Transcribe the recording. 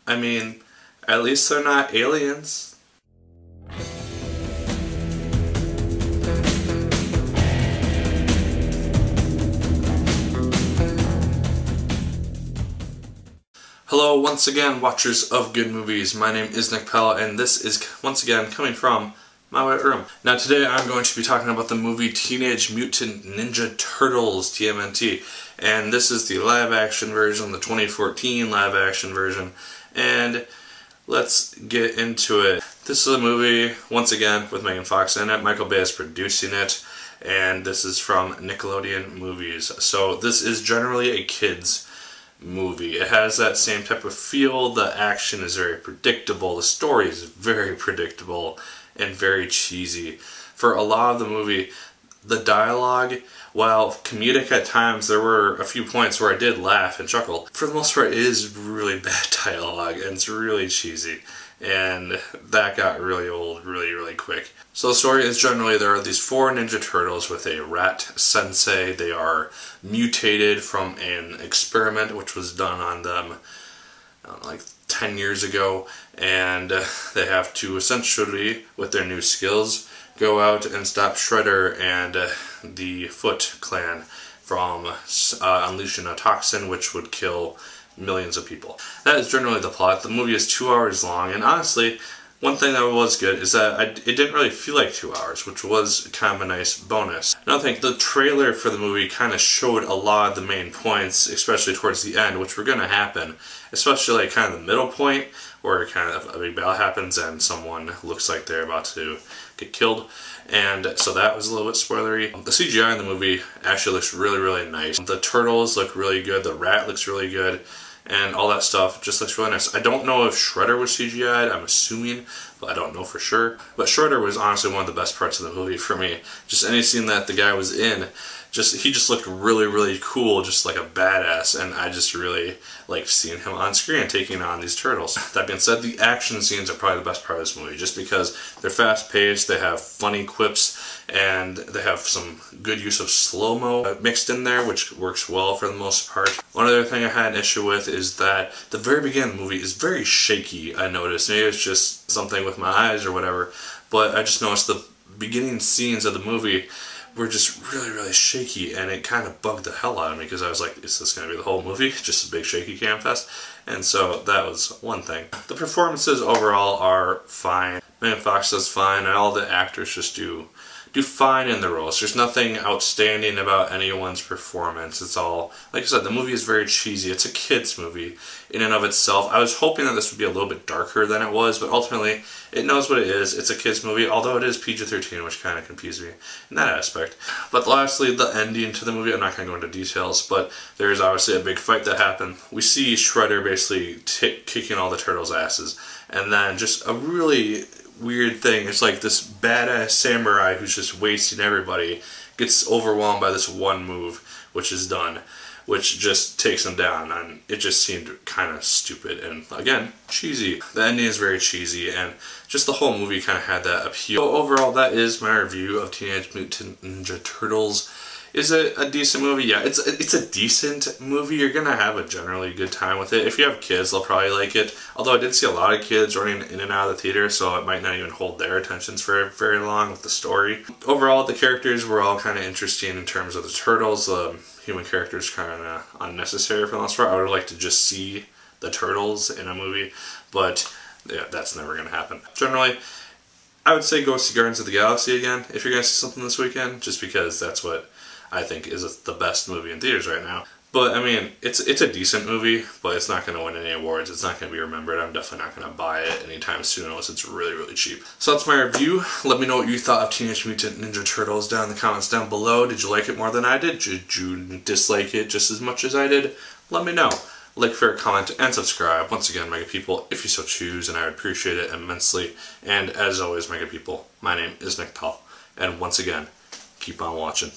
I mean, at least they're not aliens. Hello once again, watchers of good movies. My name is Nick Pell, and this is once again coming from my white room. Now today I'm going to be talking about the movie Teenage Mutant Ninja Turtles, TMNT. And this is the live action version, the 2014 live action version. And let's get into it. This is a movie, once again, with Megan Fox in it. Micheal Bay is producing it. And this is from Nickelodeon Movies. So this is generally a kid's movie. It has that same type of feel. The action is very predictable. The story is very predictable and very cheesy. For a lot of the movie, the dialogue, while comedic at times, there were a few points where I did laugh and chuckle. For the most part, it is really bad dialogue and it's really cheesy. And that got really old really quick. So the story is generally there are these 4 Ninja Turtles with a rat sensei. They are mutated from an experiment which was done on them like 10 years ago, and they have to essentially, with their new skills, go out and stop Shredder and the Foot Clan from unleashing a toxin which would kill millions of people. That is generally the plot. The movie is 2 hours long, and honestly, one thing that was good is that it didn't really feel like 2 hours, which was kind of a nice bonus. Another thing, the trailer for the movie kind of showed a lot of the main points, especially towards the end, which were going to happen, especially like kind of the middle point, where kind of a big battle happens and someone looks like they're about to get killed. And so that was a little bit spoilery. The CGI in the movie actually looks really nice. The turtles look really good, the rat looks really good, and all that stuff just looks really nice. I don't know if Shredder was CGI'd, I'm assuming, but I don't know for sure. But Shredder was honestly one of the best parts of the movie for me. Just any scene that the guy was in, he just looked really cool, just like a badass, and I just really liked seeing him on screen taking on these turtles. That being said, the action scenes are probably the best part of this movie, just because they're fast-paced, they have funny quips, and they have some good use of slow-mo mixed in there, which works well for the most part. One other thing I had an issue with is that the very beginning of the movie is very shaky, I noticed. Maybe it's just something with my eyes or whatever, but I just noticed the beginning scenes of the movie were just really shaky, and it kind of bugged the hell out of me because I was like, is this going to be the whole movie? Just a big shaky cam fest? And so that was one thing. The performances overall are fine. Megan Fox does fine, and all the actors just do fine in the roles. There's nothing outstanding about anyone's performance. It's all, like I said, the movie is very cheesy. It's a kid's movie in and of itself. I was hoping that this would be a little bit darker than it was, but ultimately it knows what it is. It's a kid's movie, although it is PG-13, which kind of confused me in that aspect. But lastly, the ending to the movie, I'm not going to go into details, but there is obviously a big fight that happened. We see Shredder basically kicking all the turtles' asses, and then just a really weird thing. It's like this badass samurai who's just wasting everybody gets overwhelmed by this one move, which is done, which just takes him down, and it just seemed kind of stupid and, again, cheesy. The ending is very cheesy, and just the whole movie kind of had that appeal. So overall, that is my review of Teenage Mutant Ninja Turtles. Is it a decent movie? Yeah, it's a decent movie. You're going to have a generally good time with it. If you have kids, they'll probably like it. Although I did see a lot of kids running in and out of the theater, so it might not even hold their attentions for very long with the story. Overall, the characters were all kind of interesting in terms of the turtles. The human characters kind of unnecessary for the most part. I would have liked to just see the turtles in a movie, but yeah, that's never going to happen. Generally, I would say go see Guardians of the Galaxy again if you're going to see something this weekend, just because that's what I think is the best movie in theaters right now. But, I mean, it's a decent movie, but it's not going to win any awards. It's not going to be remembered. I'm definitely not going to buy it anytime soon unless it's really cheap. So that's my review. Let me know what you thought of Teenage Mutant Ninja Turtles down in the comments down below. Did you like it more than I did? Did you dislike it just as much as I did? Let me know. Like, favorite, comment, and subscribe. Once again, Mega People, if you so choose, and I would appreciate it immensely. And as always, Mega People, my name is Nick Pell. And once again, keep on watching.